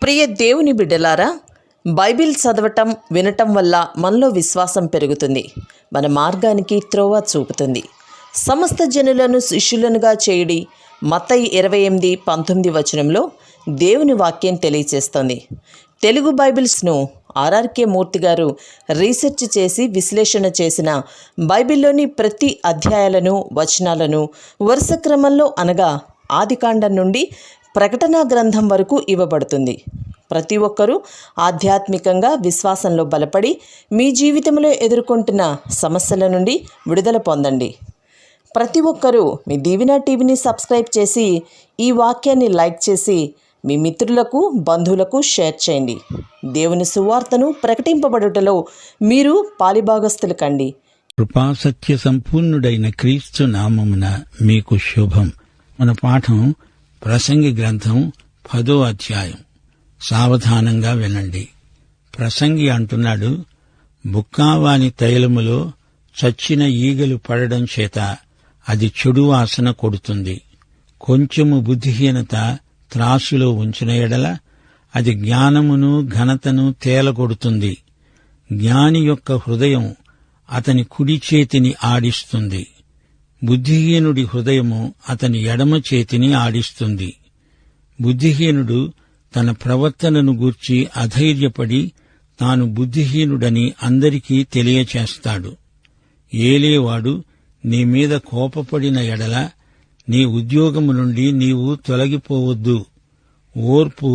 ప్రియ దేవుని బిడ్డలారా, బైబిల్ చదవటం వినటం వల్ల మనలో విశ్వాసం పెరుగుతుంది. మన మార్గానికి త్రోవ చూపుతుంది. సమస్త జనులను శిష్యులనుగా చేయుడి మత్తయి 28:19 వచనంలో దేవుని వాక్యం తెలియచేస్తోంది. తెలుగు బైబిల్స్ను ఆర్ఆర్కే మూర్తి గారు రీసెర్చ్ చేసి విశ్లేషణ చేసిన బైబిల్లోని ప్రతి అధ్యాయాలను వచనాలను వరుస క్రమంలో అనగా ఆదికాండం నుండి ప్రకటనా గ్రంథం వరకు ఇవ్వబడుతుంది. ప్రతి ఒక్కరూ ఆధ్యాత్మికంగా విశ్వాసంలో బలపడి మీ జీవితంలో ఎదుర్కొంటున్న సమస్యల నుండి విడుదల పొందండి. ప్రతి ఒక్కరూ మీ దీవెన టీవీని సబ్స్క్రైబ్ చేసి ఈ వాక్యాన్ని లైక్ చేసి మీ మిత్రులకు బంధువులకు షేర్ చేయండి. దేవుని సువార్తను ప్రకటింపబడుటలో మీరు పాలిభాగస్తులు కండి. కృపాసత్య సంపూర్ణుడైన క్రీస్తు నామమున మీకు శుభం. మన పాఠం ప్రసంగి గ్రంథం 10వ అధ్యాయం. సావధానంగా వినండి. ప్రసంగి అంటున్నాడు, బుక్కావాని తైలములో చచ్చిన ఈగలు పడడం చేత అది చెడు వాసన కొడుతుంది. కొంచెము బుద్ధిహీనత త్రాసులో ఉంచిన ఎడల అది జ్ఞానమును ఘనతను తేలగొడుతుంది. జ్ఞాని యొక్క హృదయం అతని కుడి చేతిని ఆడిస్తుంది, బుద్ధిహీనుడి హృదయము అతని ఎడమ చేతిని ఆడిస్తుంది. బుద్ధిహీనుడు తన ప్రవర్తనను గూర్చి అధైర్యపడి తాను బుద్ధిహీనుడని అందరికీ తెలియచేస్తాడు. ఏలేవాడు నీ మీద కోపపడిన ఎడల నీ ఉద్యోగము నుండి నీవు తొలగిపోవద్దు. ఓర్పు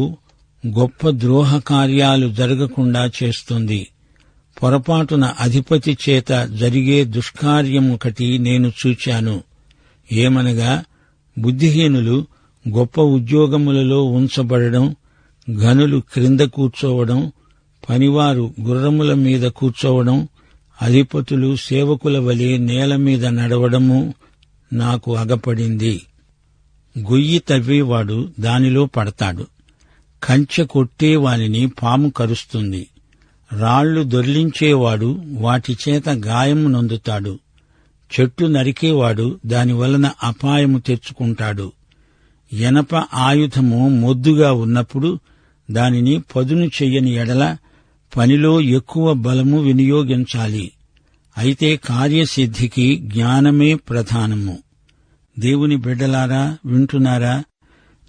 గొప్ప ద్రోహ కార్యాలు జరగకుండా చేస్తుంది. పొరపాటున అధిపతి చేత జరిగే దుష్కార్యమొకటి నేను చూచాను. ఏమనగా, బుద్ధిహీనులు గొప్ప ఉద్యోగములలో ఉంచబడడం, ఘనులు క్రింద కూర్చోవడం, పనివారు గుర్రముల మీద కూర్చోవడం, అధిపతులు సేవకుల వలె నేల మీద నడవడము నాకు అగపడింది. గొయ్యి తవ్వేవాడు దానిలో పడతాడు. కంచె కొట్టేవానిని పాము కరుస్తుంది. రాళ్లు దొర్లించేవాడు వాటి చేత గాయము నొందుతాడు. చెట్టు నరికేవాడు దానివలన అపాయము తెచ్చుకుంటాడు. ఎనప ఆయుధము మొద్దుగా ఉన్నప్పుడు దానిని పదును చెయ్యని ఎడల పనిలో ఎక్కువ బలము వినియోగించాలి. అయితే కార్యసిద్ధికి జ్ఞానమే ప్రధానము. దేవుని బిడ్డలారా, వింటున్నారా?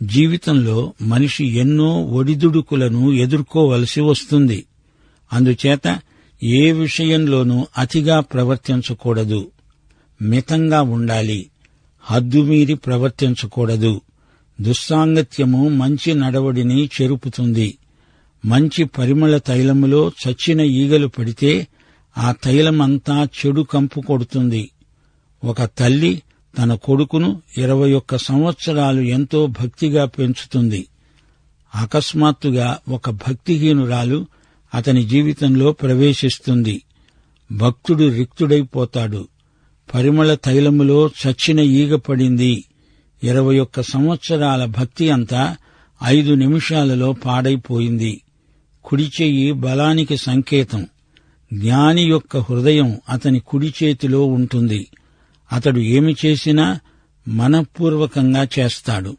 జీవితంలో మనిషి ఎన్నో ఒడిదుడుకులను ఎదుర్కోవలసి వస్తుంది. అందుచేత ఏ విషయంలోనూ అతిగా ప్రవర్తించకూడదు. మితంగా ఉండాలి. హద్దుమీరి ప్రవర్తించకూడదు. దుస్సాంగత్యము మంచి నడవడిని చెరుపుతుంది. మంచి పరిమళ తైలములో చచ్చిన ఈగలు పడితే ఆ తైలమంతా చెడు కంపు కొడుతుంది. ఒక తల్లి తన కొడుకును 21 సంవత్సరాలు ఎంతో భక్తిగా పెంచుతుంది. అకస్మాత్తుగా ఒక భక్తిహీనురాలు అతని జీవితంలో ప్రవేశిస్తుంది. భక్తుడు రిక్తుడైపోతాడు. పరిమళ తైలములో చచ్చిన ఈగ పడింది. 21 సంవత్సరాల భక్తి అంతా 5 నిమిషాలలో పాడైపోయింది. కుడి చెయ్యి బలానికి సంకేతం. జ్ఞాని యొక్క హృదయం అతని కుడి చేతిలో ఉంటుంది. అతడు ఏమి చేసినా మనఃపూర్వకంగా చేస్తాడు.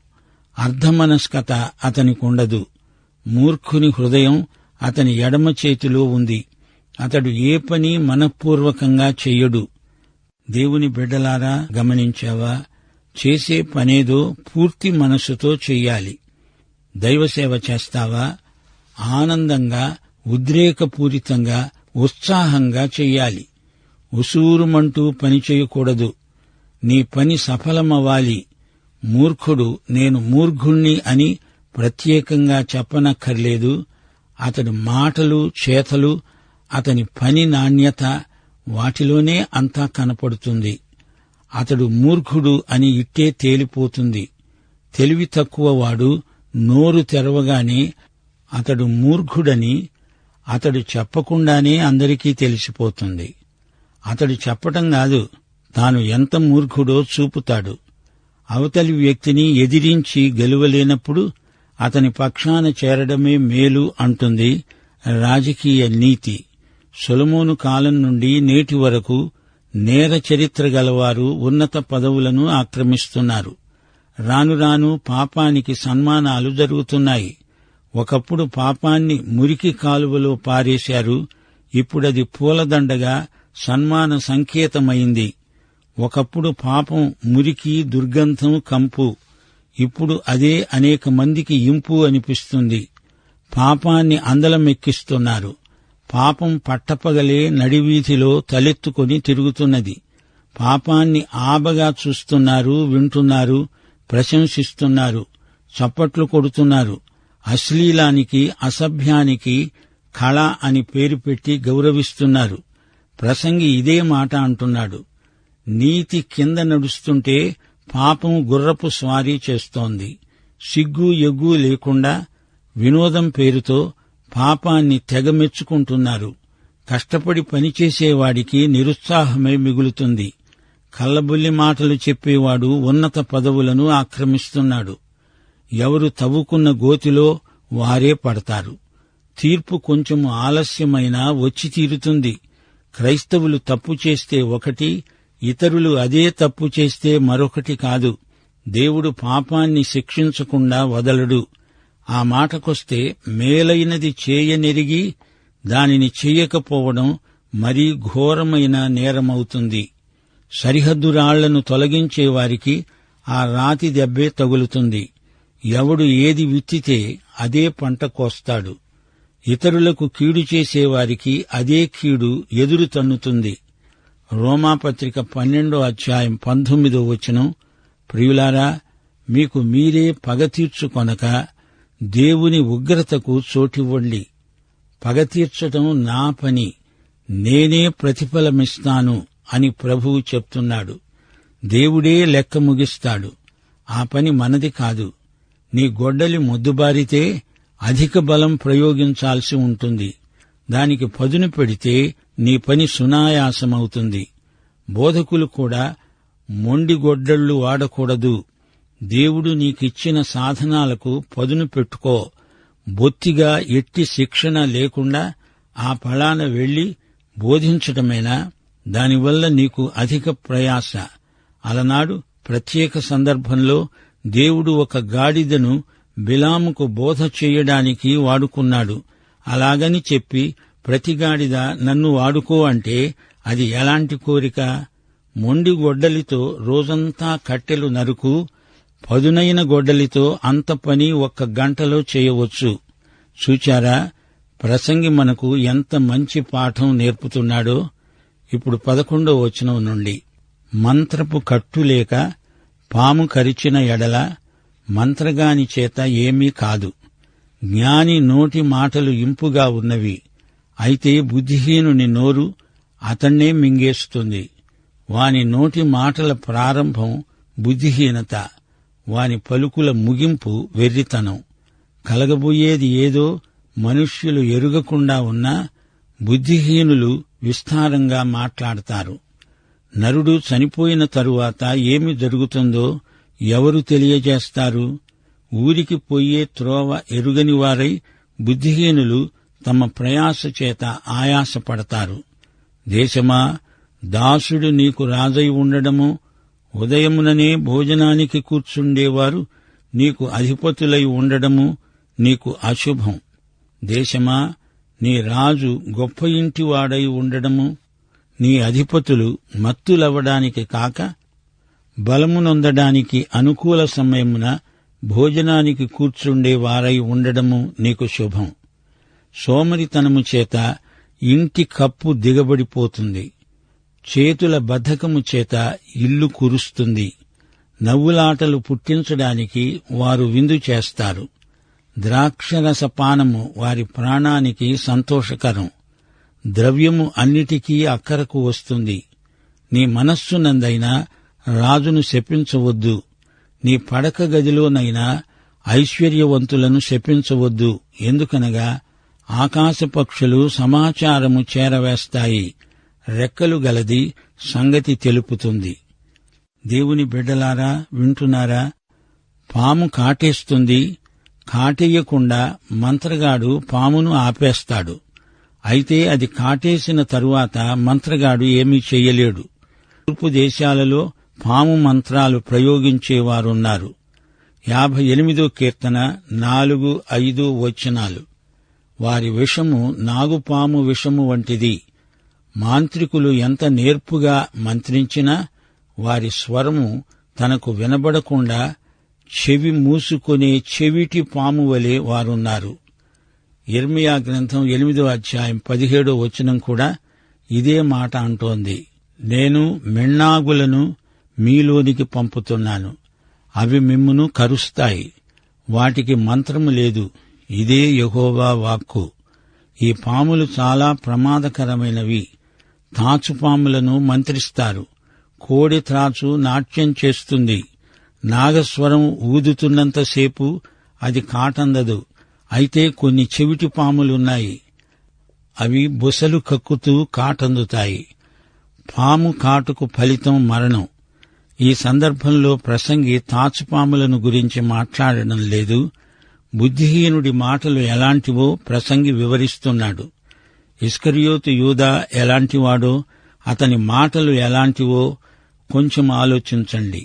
అర్ధమనస్కత అతనికుండదు. మూర్ఖుని హృదయం అతని ఎడమ చేతిలో ఉంది. అతడు ఏ పని మనఃపూర్వకంగా చెయ్యడు. దేవుని బిడ్డలారా, గమనించావా? చేసే పనేదో పూర్తి మనస్సుతో చెయ్యాలి. దైవసేవ చేస్తావా? ఆనందంగా, ఉద్రేకపూరితంగా, ఉత్సాహంగా చెయ్యాలి. ఉసూరుమంటూ పని చేయకూడదు. నీ పని సఫలమవ్వాలి. మూర్ఖుడు నేను మూర్ఖుణ్ణి అని ప్రత్యేకంగా చెప్పనక్కర్లేదు. అతడి మాటలు, చేతలు, అతని పని నాణ్యత, వాటిలోనే అంతా కనపడుతుంది. అతడు మూర్ఖుడు అని ఇట్టే తేలిపోతుంది. తెలివి తక్కువవాడు నోరు తెరవగానే అతడు మూర్ఖుడని అతడు చెప్పకుండానే అందరికీ తెలిసిపోతుంది. అతడు చెప్పటం కాదు, తాను ఎంత మూర్ఖుడో చూపుతాడు. అవతలి వ్యక్తిని ఎదిరించి గెలువలేనప్పుడు అతని పక్షాన చేరడమే మేలు అంటుంది రాజకీయ నీతి. సొలొమోను కాలం నుండి నేటి వరకు నేర చరిత్ర గలవారు ఉన్నత పదవులను ఆక్రమిస్తున్నారు. రాను రాను పాపానికి సన్మానాలు జరుగుతున్నాయి. ఒకప్పుడు పాపాన్ని మురికి కాలువలో పారేశారు, ఇప్పుడది పూలదండగా సన్మాన సంకేతమైంది. ఒకప్పుడు పాపం మురికి, దుర్గంధం, కంపు, ఇప్పుడు అదే అనేక మందికి ఇంపు అనిపిస్తుంది. పాపాన్ని అందలమెక్కిస్తున్నారు. పాపం పట్టపగలే నడివీధిలో తలెత్తుకొని తిరుగుతున్నది. పాపాన్ని ఆబగా చూస్తున్నారు, వింటున్నారు, ప్రశంసిస్తున్నారు, చప్పట్లు కొడుతున్నారు. అశ్లీలానికి, అసభ్యానికి కళ అని పేరు పెట్టి గౌరవిస్తున్నారు. ప్రసంగి ఇదే మాట అంటున్నాడు. నీతి కింద నడుస్తుంటే పాపం గుర్రపు స్వారీ చేస్తోంది. సిగ్గు ఎగ్గు లేకుండా వినోదం పేరుతో పాపాన్ని తెగమెచ్చుకుంటున్నారు. కష్టపడి పనిచేసేవాడికి నిరుత్సాహమే మిగులుతుంది. కల్లబుల్లి మాటలు చెప్పేవాడు ఉన్నత పదవులను ఆక్రమిస్తున్నాడు. ఎవరు తవ్వుకున్న గోతిలో వారే పడతారు. తీర్పు కొంచెం ఆలస్యమైనా వచ్చి తీరుతుంది. క్రైస్తవులు తప్పు చేస్తే ఒకటి, ఇతరులు అదే తప్పు చేస్తే మరొకటి కాదు. దేవుడు పాపాన్ని శిక్షించకుండా వదలడు. ఆ మాటకొస్తే మేలైనది చేయనెరిగి దానిని చెయ్యకపోవడం మరీ ఘోరమైన నేరమవుతుంది. సరిహద్దు రాళ్లను తొలగించేవారికి ఆ రాతి దెబ్బే తగులుతుంది. ఎవడు ఏది విత్తితే అదే పంట కోస్తాడు. ఇతరులకు కీడు చేసేవారికి అదే కీడు ఎదురు తన్నుతుంది. రోమాపత్రిక 12:19 ప్రియులారా, మీకు మీరే పగ తీర్చుకొనక దేవుని ఉగ్రతకు చోటివ్వండి. పగ తీర్చటం నా పని, నేనే ప్రతిఫలమిస్తాను అని ప్రభువు చెప్తున్నాడు. దేవుడే లెక్క ముగిస్తాడు. ఆ పని మనది కాదు. నీ గొడ్డలి మొద్దుబారితే అధిక బలం ప్రయోగించాల్సి ఉంటుంది. దానికి పదును పెడితే నీ పని సునాయాసమవుతుంది. బోధకులు కూడా మొండి గొడ్డళ్లు వాడకూడదు. దేవుడు నీకిచ్చిన సాధనాలకు పదును పెట్టుకో. బొత్తిగా ఎట్టి శిక్షణ లేకుండా ఆ ఫలాన వెళ్లి బోధించటమేనా? దానివల్ల నీకు అధిక ప్రయాస. అలనాడు ప్రత్యేక సందర్భంలో దేవుడు ఒక గాడిదను బిలాముకు బోధ చెయ్యడానికి వాడుకున్నాడు. అలాగని చెప్పి ప్రతి గాడిద నన్ను వాడుకో అంటే అది ఎలాంటి కోరిక? మొండి గొడ్డలితో రోజంతా కట్టెలు నరుకు, పదునైన గొడ్డలితో అంత పని 1 గంటలో చేయవచ్చు. చూచారా, ప్రసంగి మనకు ఎంత మంచి పాఠం నేర్పుతున్నాడో. ఇప్పుడు 11వ నుండి, మంత్రపు కట్టు లేక పాము కరిచిన ఎడల మంత్రగాని చేత ఏమీ కాదు. జ్ఞాని నోటి మాటలు ఇంపుగా ఉన్నవి, అయితే బుద్ధిహీనుని నోరు అతన్నే మింగేస్తుంది. వాని నోటి మాటల ప్రారంభం బుద్ధిహీనత, వాని పలుకుల ముగింపు వెర్రితనం. కలగబోయేది ఏదో మనుష్యులు ఎరుగకుండా ఉన్నా బుద్ధిహీనులు విస్తారంగా మాట్లాడతారు. నరుడు చనిపోయిన తరువాత ఏమి జరుగుతుందో ఎవరు తెలియజేస్తారు? ఊరికి పోయే త్రోవ ఎరుగనివారై బుద్ధిహీనులు తమ ప్రయాస చేత ఆయాసపడతారు. దేశమా, దాసుడు నీకు రాజై ఉండడము, ఉదయముననే భోజనానికి కూర్చుండేవారు నీకు అధిపతులై ఉండడము నీకు అశుభం. దేశమా, నీ రాజు గొప్ప ఇంటివాడై ఉండడము, నీ అధిపతులు మత్తులవ్వడానికి కాక బలమునొందడానికి అనుకూల సమయమున భోజనానికి కూర్చుండే వారై ఉండడము నీకు శుభం. సోమరితనము చేత ఇంటి కప్పు దిగబడిపోతుంది. చేతుల బద్ధకము చేత ఇల్లు కురుస్తుంది. నవ్వులాటలు పుట్టించడానికి వారు విందు చేస్తారు. ద్రాక్షరస పానము వారి ప్రాణానికి సంతోషకరం. ద్రవ్యము అన్నిటికీ అక్కరకు వస్తుంది. నీ మనస్సునందైనా రాజును శపించవద్దు. నీ పడక గదిలోనైనా ఐశ్వర్యవంతులను శపించవద్దు. ఎందుకనగా ఆకాశపక్షులు సమాచారము చేరవేస్తాయి, రెక్కలు గలది సంగతి తెలుపుతుంది. దేవుని బిడ్డలారా, వింటున్నారా? పాము కాటేస్తుంది. కాటేయకుండా మంత్రగాడు పామును ఆపేస్తాడు. అయితే అది కాటేసిన తరువాత మంత్రగాడు ఏమీ చెయ్యలేడు. తూర్పు దేశాలలో పాము మంత్రాలు ప్రయోగించేవారున్నారు. 58 కీర్తన 4, 5 వచనాలు. వారి విషము నాగుపాము విషము వంటిది. మాంత్రికులు ఎంత నేర్పుగా మంత్రించినా వారి స్వరము తనకు వినబడకుండా చెవి మూసుకునే చెవిటి పాము వలె వారున్నారు. యిర్మీయా గ్రంథం 8వ అధ్యాయం 17వ వచనం కూడా ఇదే మాట అంటోంది. నేను మెన్నాగులను మీలోనికి పంపుతున్నాను, అవి మిమ్మును కరుస్తాయి, వాటికి మంత్రము లేదు, ఇదే యెహోవా వాక్కు. ఈ పాములు చాలా ప్రమాదకరమైనవి. తాచుపాములను మంత్రిస్తారు. కోడి త్రాచు నాట్యం చేస్తుంది. నాగస్వరం ఊదుతున్నంతసేపు అది కాటందదు. అయితే కొన్ని చెవిటి పాములున్నాయి. అవి బుసలు కక్కుతూ కాటందుతాయి. పాము కాటుకు ఫలితం మరణం. ఈ సందర్భంలో ప్రసంగి తాచుపాములను గురించి మాట్లాడడం లేదు. బుద్ధిహీనుడి మాటలు ఎలాంటివో ప్రసంగి వివరిస్తున్నాడు. ఇస్కరియోతు యూదా ఎలాంటివాడో, అతని మాటలు ఎలాంటివో కొంచెం ఆలోచించండి.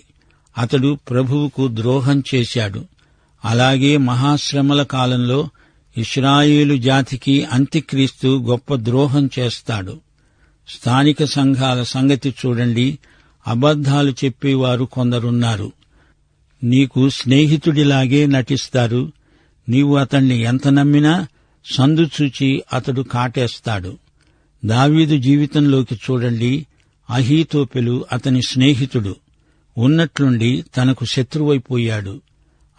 అతడు ప్రభువుకు ద్రోహం చేశాడు. అలాగే మహాశ్రమల కాలంలో ఇశ్రాయేలు జాతికి అంత్యక్రీస్తు గొప్ప ద్రోహం చేస్తాడు. స్థానిక సంఘాల సంగతి చూడండి. అబద్ధాలు చెప్పేవారు కొందరున్నారు. నీకు స్నేహితుడిలాగే నటిస్తారు. నీవు అతణ్ణి ఎంత నమ్మినా సందుచూచి అతడు కాటేస్తాడు. దావీదు జీవితంలోకి చూడండి. అహీతోపెలు అతని స్నేహితుడు. ఉన్నట్లుండి తనకు శత్రువైపోయాడు.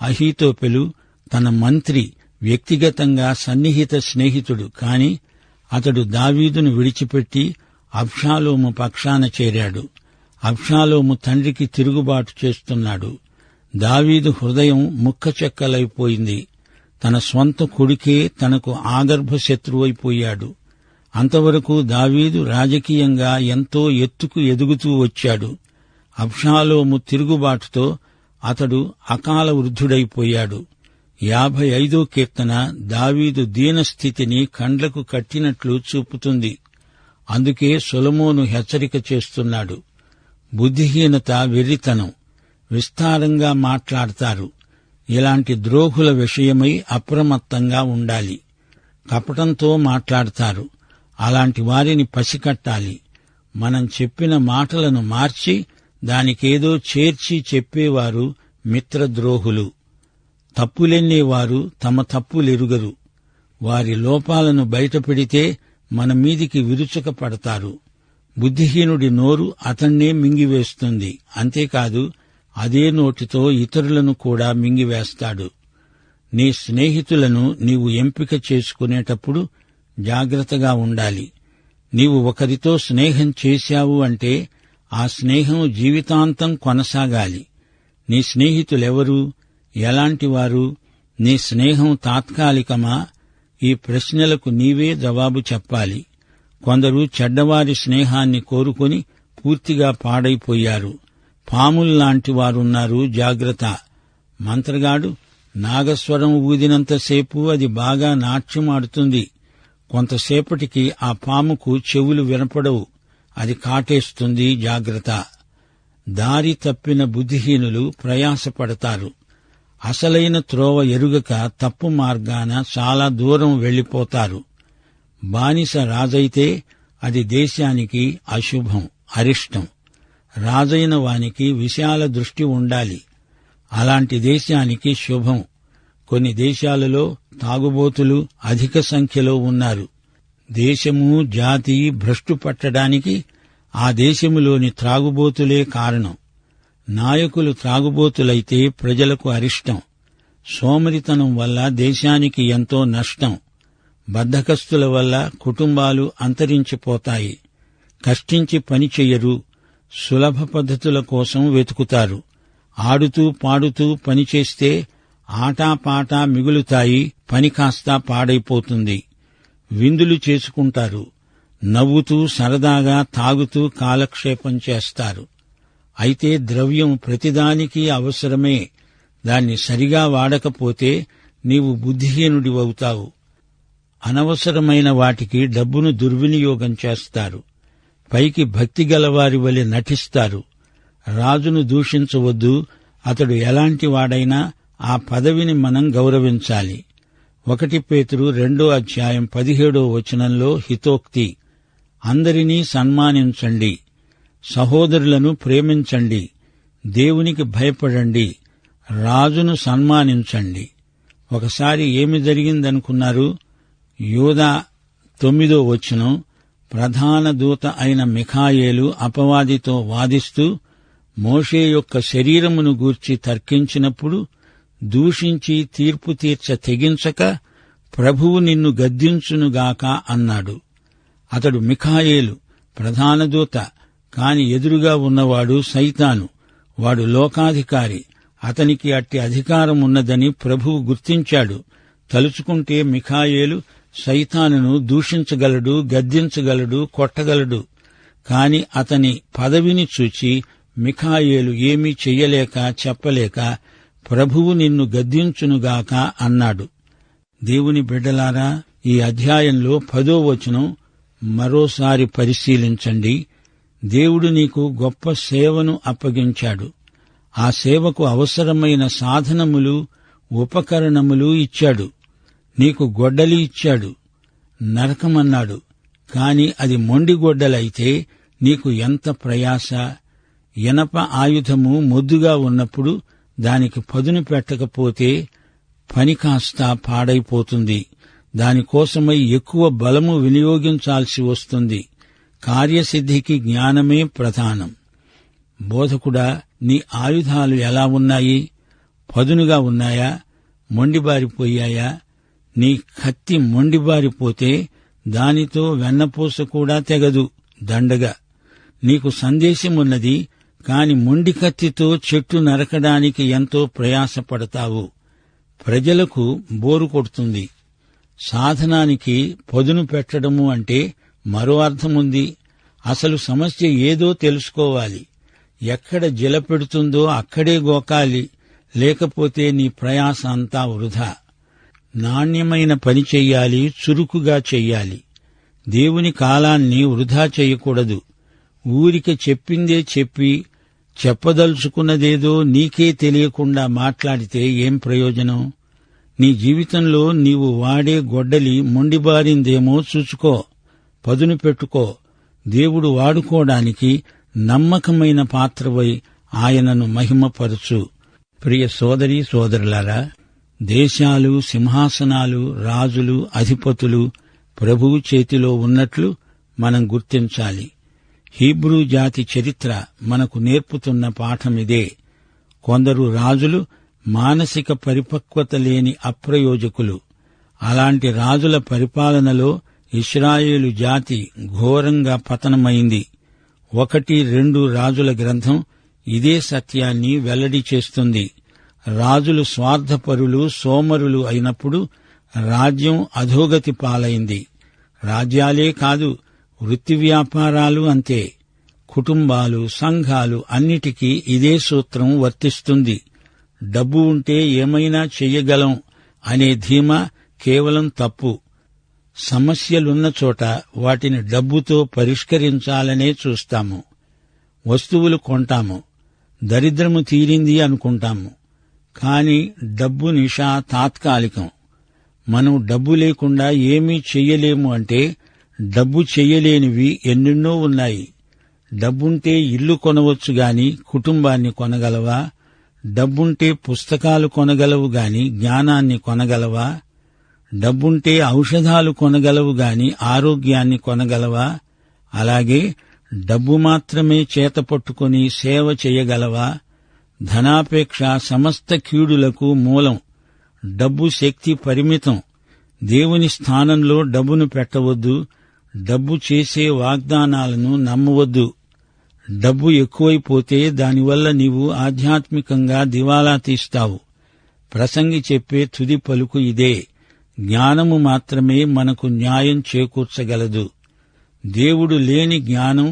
అహీతోపెలు తన మంత్రి, వ్యక్తిగతంగా సన్నిహిత స్నేహితుడు. కాని అతడు దావీదును విడిచిపెట్టి అబ్షాలోము పక్షాన చేరాడు. అబ్షాలోము తండ్రికి తిరుగుబాటు చేస్తున్నాడు. దావీదు హృదయం ముక్కచెక్కలైపోయింది. తన స్వంత కొడుకే తనకు ఆగర్భ శత్రువైపోయాడు. అంతవరకు దావీదు రాజకీయంగా ఎంతో ఎత్తుకు ఎదుగుతూ వచ్చాడు. అబ్షాలోము తిరుగుబాటుతో అతడు అకాల వృద్ధుడైపోయాడు. 55 కీర్తన దావీదు దీనస్థితిని కండ్లకు కట్టినట్లు చూపుతుంది. అందుకే సొలొమోను హెచ్చరిక చేస్తున్నాడు. బుద్ధిహీనత వెర్రితనం. విస్తారంగా మాట్లాడతారు. ఇలాంటి ద్రోహుల విషయమై అప్రమత్తంగా ఉండాలి. కపటంతో మాట్లాడతారు. అలాంటి వారిని పసికట్టాలి. మనం చెప్పిన మాటలను మార్చి దానికేదో చేర్చి చెప్పేవారు మిత్రద్రోహులు. తప్పులెన్నేవారు తమ తప్పులెరుగరు. వారి లోపాలను బయటపెడితే మన మీదికి విరుచుకపడతారు. బుద్ధిహీనుడి నోరు అతన్నే మింగివేస్తుంది. అంతేకాదు, అదే నోటితో ఇతరులను కూడా మింగివేస్తాడు. నీ స్నేహితులను నీవు ఎంపిక చేసుకునేటప్పుడు జాగ్రత్తగా ఉండాలి. నీవు ఒకరితో స్నేహం చేశావు అంటే ఆ స్నేహం జీవితాంతం కొనసాగాలి. నీ స్నేహితులెవరు? ఎలాంటివారు? నీ స్నేహం తాత్కాలికమా? ఈ ప్రశ్నలకు నీవే జవాబు చెప్పాలి. కొందరు చెడ్డవారి స్నేహాన్ని కోరుకొని పూర్తిగా పాడైపోయారు. పాముల్లాంటి వారున్నారు. జాగ్రత్త. మంత్రగాడు నాగస్వరం ఊదినంతసేపు అది బాగా నాట్యమాడుతుంది. కొంతసేపటికి ఆ పాముకు చెవులు వినపడవు. అది కాటేస్తుంది. జాగ్రత్త. దారి తప్పిన బుద్ధిహీనులు ప్రయాసపడతారు. అసలైన త్రోవ ఎరుగక తప్పు మార్గాన చాలా దూరం వెళ్లిపోతారు. బానిస రాజైతే అది దేశానికి అశుభం, అరిష్టం. రాజైన వానికి విశాల దృష్టి ఉండాలి. అలాంటి దేశానికి శుభం. కొన్ని దేశాలలో తాగుబోతులు అధిక సంఖ్యలో ఉన్నారు. దేశము జాతి భ్రష్టు పట్టడానికి ఆ దేశములోని త్రాగుబోతులే కారణం. నాయకులు త్రాగుబోతులైతే ప్రజలకు అరిష్టం. సోమరితనం వల్ల దేశానికి ఎంతో నష్టం. బద్ధకస్తుల వల్ల కుటుంబాలు అంతరించిపోతాయి. కష్టించి పని చెయ్యరు. సులభ పద్ధతుల కోసం వెతుకుతారు. ఆడుతూ పాడుతూ పనిచేస్తే ఆటాపాటా మిగులుతాయి. పని కాస్తా పాడైపోతుంది. విందులు చేసుకుంటారు. నవ్వుతూ సరదాగా తాగుతూ కాలక్షేపం చేస్తారు. అయితే ద్రవ్యం ప్రతిదానికి అవసరమే. దాన్ని సరిగా వాడకపోతే నీవు బుద్ధిహీనుడివవుతావు. అనవసరమైన వాటికి డబ్బును దుర్వినియోగం చేస్తారు. పైకి భక్తిగలవారి వలె నటిస్తారు. రాజును దూషించవద్దు. అతడు ఎలాంటి వాడైనా ఆ పదవిని మనం గౌరవించాలి. 1 పేతురు 2:17 హితోక్తి: అందరినీ సన్మానించండి, సహోదరులను ప్రేమించండి, దేవునికి భయపడండి, రాజును సన్మానించండి. ఒకసారి ఏమి జరిగిందనుకున్నారు? యూదా 9 ప్రధాన దూత అయిన మిఖాయేలు అపవాదితో వాదిస్తూ మోషే యొక్క శరీరమును గూర్చి తర్కించినప్పుడు దూషించి తీర్పు తీర్చ తెగించక ప్రభువు నిన్ను గద్దించునుగాక అన్నాడు. అతడు మిఖాయేలు ప్రధాన దూత, కాని ఎదురుగా ఉన్నవాడు సైతాను. వాడు లోకాధికారి. అతనికి అట్టి అధికారం ఉన్నదని ప్రభువు గుర్తించాడు. తలుచుకుంటే మిఖాయేలు సైతానును దూషించగలడు, గద్దించగలడు, కొట్టగలడు. కాని అతని పదవిని చూచి మిఖాయేలు ఏమీ చెయ్యలేక చెప్పలేక ప్రభువు నిన్ను గద్దించునుగాక అన్నాడు. దేవుని బిడ్డలారా, ఈ అధ్యాయంలో 10 మరోసారి పరిశీలించండి. దేవుడు నీకు గొప్ప సేవను అప్పగించాడు. ఆ సేవకు అవసరమైన సాధనములు, ఉపకరణములు ఇచ్చాడు. నీకు గొడ్డలి ఇచ్చాడు. నరకమన్నాడు. కాని అది మొండి గొడ్డలైతే నీకు ఎంత ప్రయాస! ఇనప ఆయుధము మొద్దుగా ఉన్నప్పుడు దానికి పదును పెట్టకపోతే పని కాస్త పాడైపోతుంది. దానికోసమై ఎక్కువ బలము వినియోగించాల్సి వస్తుంది. కార్యసిద్ధికి జ్ఞానమే ప్రధానం. బోధకుడా, నీ ఆయుధాలు ఎలా ఉన్నాయి? పదునుగా ఉన్నాయా? మొండిబారిపోయాయా? నీ కత్తి మొండిబారిపోతే దానితో వెన్నపూస కూడా తెగదు, దండగా. నీకు సందేశమున్నది, కాని మొండి కత్తితో చెట్టు నరకడానికి ఎంతో ప్రయాసపడతావు. ప్రజలకు బోరు కొడుతుంది. సాధనానికి పదును పెట్టడము అంటే మరో అర్థముంది. అసలు సమస్య ఏదో తెలుసుకోవాలి. ఎక్కడ జిలపెడుతుందో అక్కడే గోకాలి, లేకపోతే నీ ప్రయాస అంతా వృధా. నాణ్యమైన పని చెయ్యాలి, చురుకుగా చెయ్యాలి. దేవుని కాలాన్ని వృధా చెయ్యకూడదు. ఊరికే చెప్పిందే చెప్పి చెప్పదలుచుకున్నదేదో నీకే తెలియకుండా మాట్లాడితే ఏం ప్రయోజనం? నీ జీవితంలో నీవు వాడే గొడ్డలి మొండిబారిందేమో చూసుకో, పదును పెట్టుకో. దేవుడు వాడుకోవడానికి నమ్మకమైన పాత్రవై ఆయనను మహిమపరచు. ప్రియ సోదరీ సోదరులారా, దేశాలు, సింహాసనాలు, రాజులు, అధిపతులు ప్రభువు చేతిలో ఉన్నట్లు మనం గుర్తించాలి. హీబ్రూ జాతి చరిత్ర మనకు నేర్పుతున్న పాఠమిదే. కొందరు రాజులు మానసిక పరిపక్వత లేని అప్రయోజకులు. అలాంటి రాజుల పరిపాలనలో ఇశ్రాయేలు జాతి ఘోరంగా పతనమైంది. 1-2 రాజుల గ్రంథం ఇదే సత్యాన్ని వెల్లడి చేస్తుంది. రాజులు స్వార్థపరులు, సోమరులు అయినప్పుడు రాజ్యం అధోగతి పాలైంది. రాజ్యాలే కాదు, వృత్తి వ్యాపారాలు అంతే. కుటుంబాలు, సంఘాలు అన్నిటికీ ఇదే సూత్రం వర్తిస్తుంది. డబ్బు ఉంటే ఏమైనా చెయ్యగలం అనే ధీమా కేవలం తప్పు. సమస్యలున్న చోట వాటిని డబ్బుతో పరిష్కరించాలనే చూస్తాము. వస్తువులు కొంటాము, దరిద్రము తీరింది అనుకుంటాము. కాని డబ్బు నిషా తాత్కాలికం. మనం డబ్బు లేకుండా ఏమీ చెయ్యలేము అంటే డబ్బు చెయ్యలేనివి ఎన్నెన్నో ఉన్నాయి. డబ్బుంటే ఇల్లు కొనవచ్చు గాని కుటుంబాన్ని కొనగలవా? డబ్బుంటే పుస్తకాలు కొనగలవు గాని జ్ఞానాన్ని కొనగలవా? డబ్బుంటే ఔషధాలు కొనగలవు గాని ఆరోగ్యాన్ని కొనగలవా? అలాగే డబ్బు మాత్రమే చేతపట్టుకుని సేవ చెయ్యగలవా? ధనాపేక్ష సమస్త కీడులకు మూలం. డబ్బు శక్తి పరిమితం. దేవుని స్థానంలో డబ్బును పెట్టవద్దు. డబ్బు చేసే వాగ్దానాలను నమ్మవద్దు. డబ్బు ఎక్కువైపోతే దానివల్ల నీవు ఆధ్యాత్మికంగా దివాలా తీస్తావు. ప్రసంగి చెప్పే తుది పలుకు ఇదే: జ్ఞానము మాత్రమే మనకు న్యాయం చేకూర్చగలదు. దేవుడు లేని జ్ఞానం,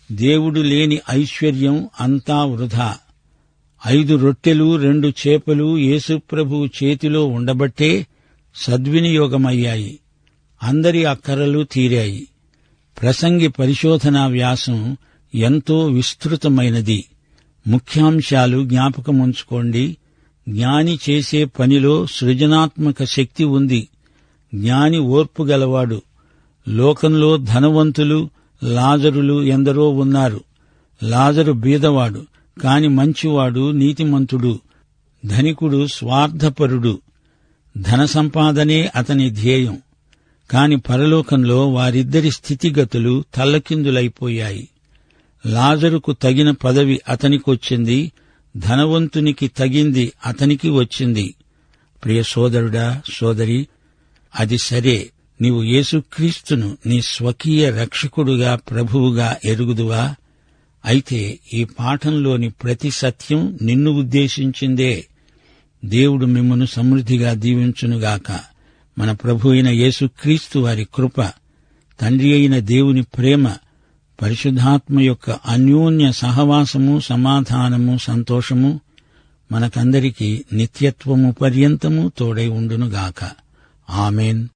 దేవుడు లేని ఐశ్వర్యం అంతా వృధా. 5 రొట్టెలు 2 చేపలు యేసుప్రభువు చేతిలో ఉండబట్టే సద్వినియోగమయ్యాయి. అందరి అక్కరలు తీరాయి. ప్రసంగి పరిశోధనా వ్యాసం ఎంతో విస్తృతమైనది. ముఖ్యాంశాలు జ్ఞాపకముంచుకోండి. జ్ఞాని చేసే పనిలో సృజనాత్మక శక్తి ఉంది. జ్ఞాని ఓర్పు గలవాడు. లోకంలో ధనవంతులు, లాజరులు ఎందరో ఉన్నారు. లాజరు బీదవాడు, కాని మంచివాడు, నీతిమంతుడు. ధనికుడు స్వార్థపరుడు. ధన సంపాదనే అతని ధ్యేయం. కాని పరలోకంలో వారిద్దరి స్థితిగతులు తల్లకిందులైపోయాయి. లాజరుకు తగిన పదవి అతనికొచ్చింది, ధనవంతునికి తగింది అతనికి వచ్చింది. ప్రియ సోదరుడా, సోదరి, అది సరే, నీవు యేసుక్రీస్తును నీ స్వకీయ రక్షకుడుగా, ప్రభువుగా ఎరుగుదువా? అయితే ఈ పాఠంలోని ప్రతి సత్యం నిన్ను ఉద్దేశించిందే. దేవుడు మిమ్మును సమృద్ధిగా దీవించునుగాక. మన ప్రభు అయిన యేసుక్రీస్తు వారి కృప, తండ్రి అయిన దేవుని ప్రేమ, పరిశుద్ధాత్మ యొక్క అన్యోన్య సహవాసము, సమాధానము, సంతోషము మనకందరికీ నిత్యత్వము పర్యంతము తోడై ఉండునుగాక. ఆమేన్.